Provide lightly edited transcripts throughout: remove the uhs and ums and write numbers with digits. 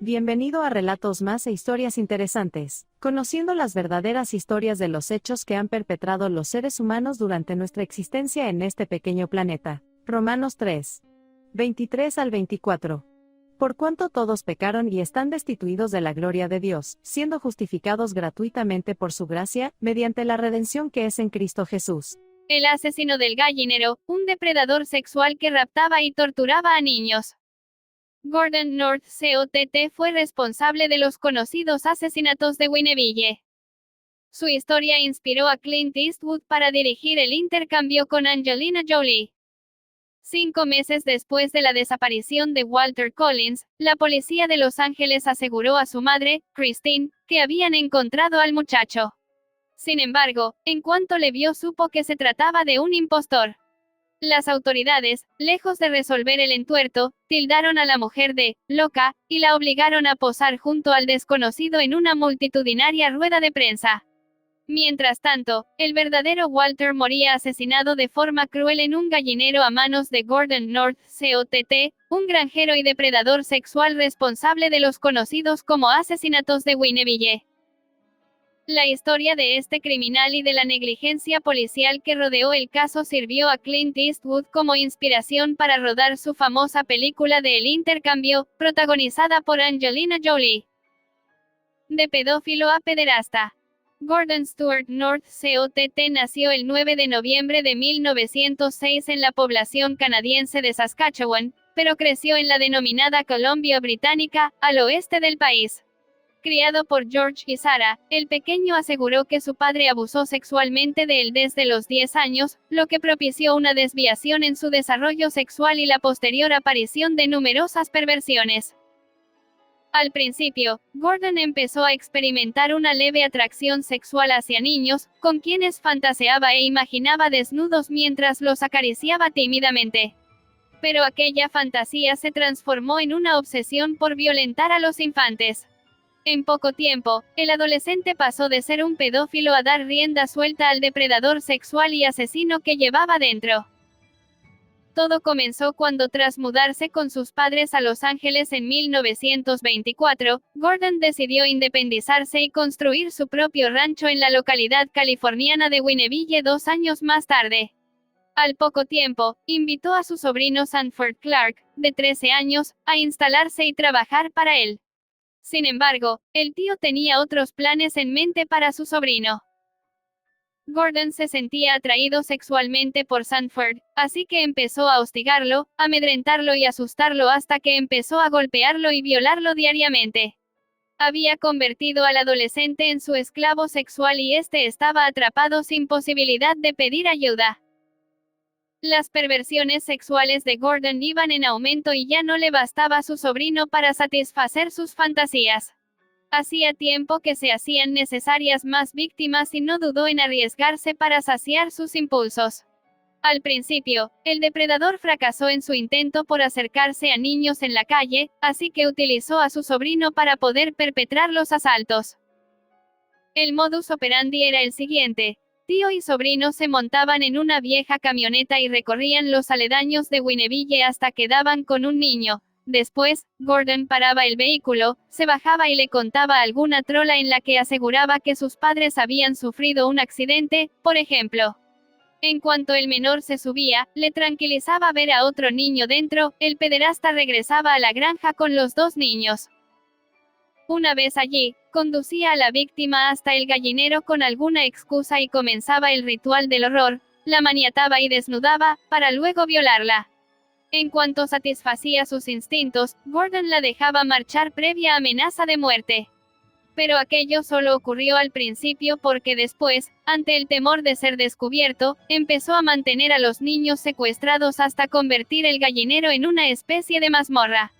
Bienvenido a Relatos Más e Historias Interesantes, conociendo las verdaderas historias de los hechos que han perpetrado los seres humanos durante nuestra existencia en este pequeño planeta. Romanos 3. 23 al 24. Por cuanto todos pecaron y están destituidos de la gloria de Dios, siendo justificados gratuitamente por su gracia, mediante la redención que es en Cristo Jesús. El asesino del gallinero, un depredador sexual que raptaba y torturaba a niños. Gordon North Cott fue responsable de los conocidos asesinatos de Winnebille. Su historia inspiró a Clint Eastwood para dirigir El intercambio con Angelina Jolie. 5 meses después de la desaparición de Walter Collins, la policía de Los Ángeles aseguró a su madre, Christine, que habían encontrado al muchacho. Sin embargo, en cuanto le vio supo que se trataba de un impostor. Las autoridades, lejos de resolver el entuerto, tildaron a la mujer de loca, y la obligaron a posar junto al desconocido en una multitudinaria rueda de prensa. Mientras tanto, el verdadero Walter moría asesinado de forma cruel en un gallinero a manos de Gordon North Cott, un granjero y depredador sexual responsable de los conocidos como asesinatos de Winnebille. La historia de este criminal y de la negligencia policial que rodeó el caso sirvió a Clint Eastwood como inspiración para rodar su famosa película de El intercambio, protagonizada por Angelina Jolie. De pedófilo a pederasta. Gordon Stuart North Cott nació el 9 de noviembre de 1906 en la población canadiense de Saskatchewan, pero creció en la denominada Columbia Británica, al oeste del país. Criado por George y Sarah, el pequeño aseguró que su padre abusó sexualmente de él desde los 10 años, lo que propició una desviación en su desarrollo sexual y la posterior aparición de numerosas perversiones. Al principio, Gordon empezó a experimentar una leve atracción sexual hacia niños, con quienes fantaseaba e imaginaba desnudos mientras los acariciaba tímidamente. Pero aquella fantasía se transformó en una obsesión por violentar a los infantes. En poco tiempo, el adolescente pasó de ser un pedófilo a dar rienda suelta al depredador sexual y asesino que llevaba dentro. Todo comenzó cuando, tras mudarse con sus padres a Los Ángeles en 1924, Gordon decidió independizarse y construir su propio rancho en la localidad californiana de Winnebille 2 años más tarde. Al poco tiempo, invitó a su sobrino Sanford Clark, de 13 años, a instalarse y trabajar para él. Sin embargo, el tío tenía otros planes en mente para su sobrino. Gordon se sentía atraído sexualmente por Sanford, así que empezó a hostigarlo, amedrentarlo y asustarlo hasta que empezó a golpearlo y violarlo diariamente. Había convertido al adolescente en su esclavo sexual y este estaba atrapado sin posibilidad de pedir ayuda. Las perversiones sexuales de Gordon iban en aumento y ya no le bastaba a su sobrino para satisfacer sus fantasías. Hacía tiempo que se hacían necesarias más víctimas y no dudó en arriesgarse para saciar sus impulsos. Al principio, el depredador fracasó en su intento por acercarse a niños en la calle, así que utilizó a su sobrino para poder perpetrar los asaltos. El modus operandi era el siguiente. Tío y sobrino se montaban en una vieja camioneta y recorrían los aledaños de Winnebille hasta que daban con un niño. Después, Gordon paraba el vehículo, se bajaba y le contaba alguna trola en la que aseguraba que sus padres habían sufrido un accidente, por ejemplo. En cuanto el menor se subía, le tranquilizaba ver a otro niño dentro, el pederasta regresaba a la granja con los 2 niños. Una vez allí, conducía a la víctima hasta el gallinero con alguna excusa y comenzaba el ritual del horror, la maniataba y desnudaba, para luego violarla. En cuanto satisfacía sus instintos, Gordon la dejaba marchar previa amenaza de muerte. Pero aquello solo ocurrió al principio porque después, ante el temor de ser descubierto, empezó a mantener a los niños secuestrados hasta convertir el gallinero en una especie de mazmorra.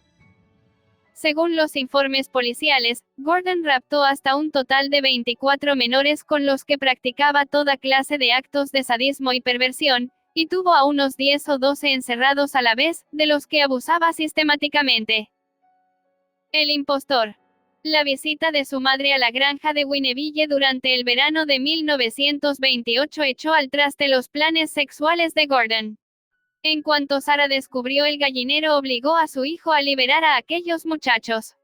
Según los informes policiales, Gordon raptó hasta un total de 24 menores con los que practicaba toda clase de actos de sadismo y perversión, y tuvo a unos 10 o 12 encerrados a la vez, de los que abusaba sistemáticamente. El impostor. La visita de su madre a la granja de Winnebille durante el verano de 1928 echó al traste los planes sexuales de Gordon. En cuanto Sarah descubrió el gallinero, obligó a su hijo a liberar a aquellos muchachos.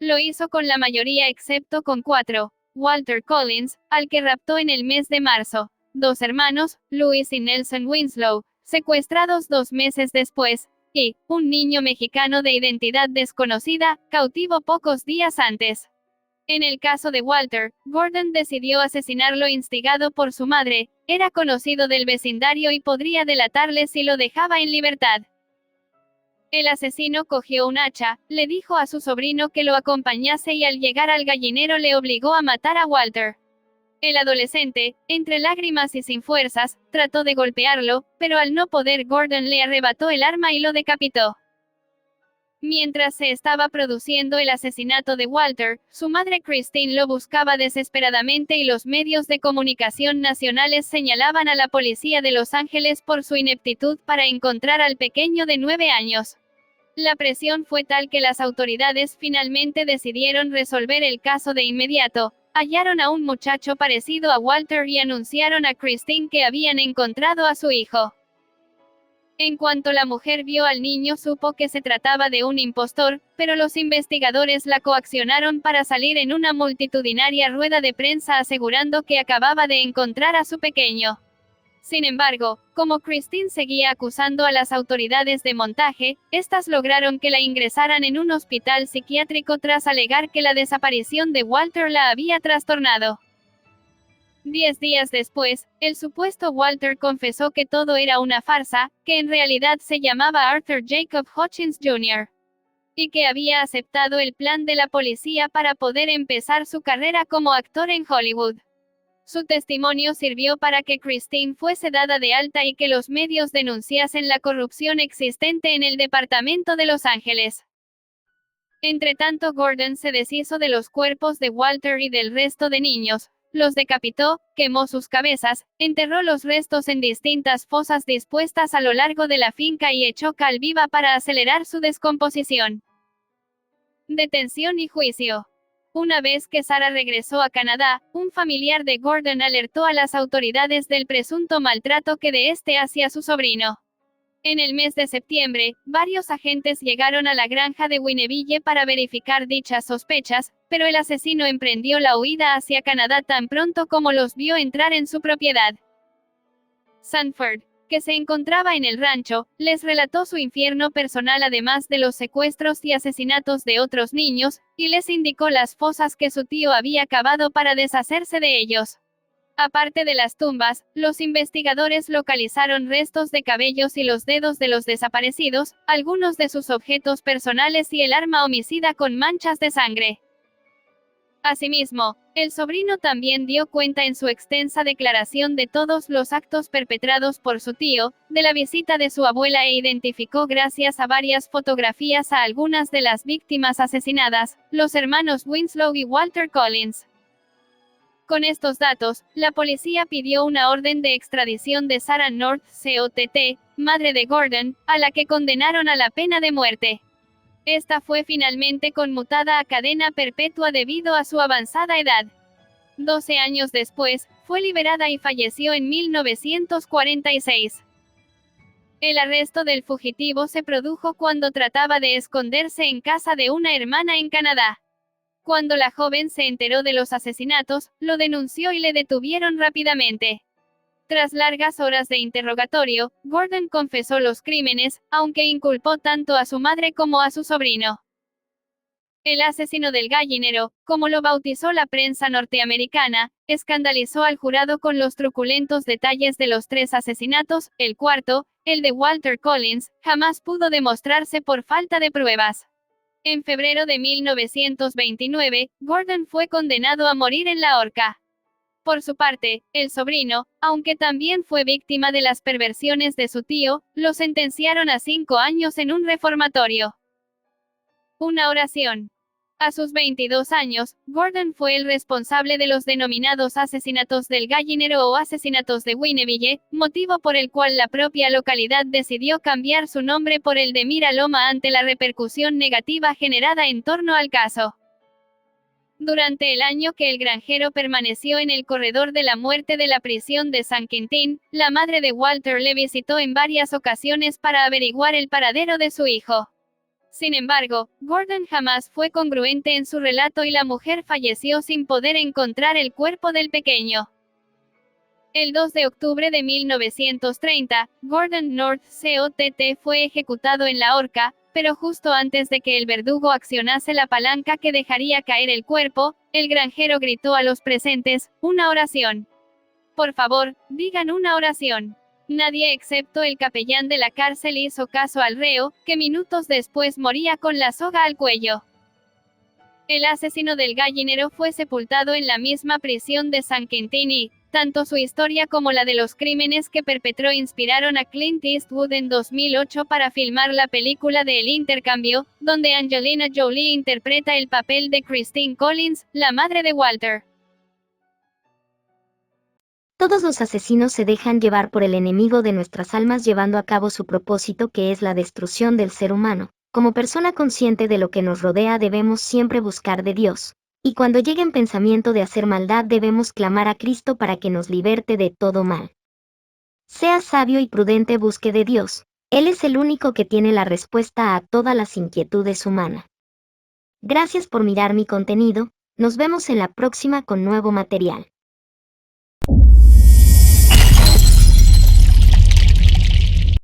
Lo hizo con la mayoría excepto con 4. Walter Collins, al que raptó en el mes de marzo. 2 hermanos, Louis y Nelson Winslow, secuestrados 2 meses después, y un niño mexicano de identidad desconocida, cautivo pocos días antes. En el caso de Walter, Gordon decidió asesinarlo instigado por su madre, era conocido del vecindario y podría delatarle si lo dejaba en libertad. El asesino cogió un hacha, le dijo a su sobrino que lo acompañase y al llegar al gallinero le obligó a matar a Walter. El adolescente, entre lágrimas y sin fuerzas, trató de golpearlo, pero al no poder Gordon le arrebató el arma y lo decapitó. Mientras se estaba produciendo el asesinato de Walter, su madre Christine lo buscaba desesperadamente y los medios de comunicación nacionales señalaban a la policía de Los Ángeles por su ineptitud para encontrar al pequeño de 9 años. La presión fue tal que las autoridades finalmente decidieron resolver el caso de inmediato. Hallaron a un muchacho parecido a Walter y anunciaron a Christine que habían encontrado a su hijo. En cuanto la mujer vio al niño supo que se trataba de un impostor, pero los investigadores la coaccionaron para salir en una multitudinaria rueda de prensa asegurando que acababa de encontrar a su pequeño. Sin embargo, como Christine seguía acusando a las autoridades de montaje, estas lograron que la ingresaran en un hospital psiquiátrico tras alegar que la desaparición de Walter la había trastornado. 10 días después, el supuesto Walter confesó que todo era una farsa, que en realidad se llamaba Arthur Jacob Hutchins Jr. y que había aceptado el plan de la policía para poder empezar su carrera como actor en Hollywood. Su testimonio sirvió para que Christine fuese dada de alta y que los medios denunciasen la corrupción existente en el departamento de Los Ángeles. Entretanto, Gordon se deshizo de los cuerpos de Walter y del resto de niños, los decapitó, quemó sus cabezas, enterró los restos en distintas fosas dispuestas a lo largo de la finca y echó cal viva para acelerar su descomposición. Detención y juicio. Una vez que Sarah regresó a Canadá, un familiar de Gordon alertó a las autoridades del presunto maltrato que de este hacía su sobrino. En el mes de septiembre, varios agentes llegaron a la granja de Winneville para verificar dichas sospechas, pero el asesino emprendió la huida hacia Canadá tan pronto como los vio entrar en su propiedad. Sanford, que se encontraba en el rancho, les relató su infierno personal además de los secuestros y asesinatos de otros niños, y les indicó las fosas que su tío había cavado para deshacerse de ellos. Aparte de las tumbas, los investigadores localizaron restos de cabellos y los dedos de los desaparecidos, algunos de sus objetos personales y el arma homicida con manchas de sangre. Asimismo, el sobrino también dio cuenta en su extensa declaración de todos los actos perpetrados por su tío, de la visita de su abuela e identificó gracias a varias fotografías a algunas de las víctimas asesinadas, los hermanos Winslow y Walter Collins. Con estos datos, la policía pidió una orden de extradición de Sarah North Cott, madre de Gordon, a la que condenaron a la pena de muerte. Esta fue finalmente conmutada a cadena perpetua debido a su avanzada edad. 12 años después, fue liberada y falleció en 1946. El arresto del fugitivo se produjo cuando trataba de esconderse en casa de una hermana en Canadá. Cuando la joven se enteró de los asesinatos, lo denunció y le detuvieron rápidamente. Tras largas horas de interrogatorio, Gordon confesó los crímenes, aunque inculpó tanto a su madre como a su sobrino. El asesino del gallinero, como lo bautizó la prensa norteamericana, escandalizó al jurado con los truculentos detalles de los 3 asesinatos. El cuarto, el de Walter Collins, jamás pudo demostrarse por falta de pruebas. En febrero de 1929, Gordon fue condenado a morir en la horca. Por su parte, el sobrino, aunque también fue víctima de las perversiones de su tío, lo sentenciaron a 5 años en un reformatorio. Una oración. A sus 22 años, Gordon fue el responsable de los denominados asesinatos del gallinero o asesinatos de Winneville, motivo por el cual la propia localidad decidió cambiar su nombre por el de Mira Loma ante la repercusión negativa generada en torno al caso. Durante el año que el granjero permaneció en el corredor de la muerte de la prisión de San Quintín, la madre de Walter le visitó en varias ocasiones para averiguar el paradero de su hijo. Sin embargo, Gordon jamás fue congruente en su relato y la mujer falleció sin poder encontrar el cuerpo del pequeño. El 2 de octubre de 1930, Gordon North COTT fue ejecutado en la horca, pero justo antes de que el verdugo accionase la palanca que dejaría caer el cuerpo, el granjero gritó a los presentes, «Una oración. Por favor, digan una oración». Nadie excepto el capellán de la cárcel hizo caso al reo, que minutos después moría con la soga al cuello. El asesino del gallinero fue sepultado en la misma prisión de San Quentin y, tanto su historia como la de los crímenes que perpetró inspiraron a Clint Eastwood en 2008 para filmar la película de El Intercambio, donde Angelina Jolie interpreta el papel de Christine Collins, la madre de Walter. Todos los asesinos se dejan llevar por el enemigo de nuestras almas llevando a cabo su propósito, que es la destrucción del ser humano. Como persona consciente de lo que nos rodea debemos siempre buscar de Dios. Y cuando llegue el pensamiento de hacer maldad debemos clamar a Cristo para que nos liberte de todo mal. Sea sabio y prudente, busque de Dios. Él es el único que tiene la respuesta a todas las inquietudes humanas. Gracias por mirar mi contenido, nos vemos en la próxima con nuevo material.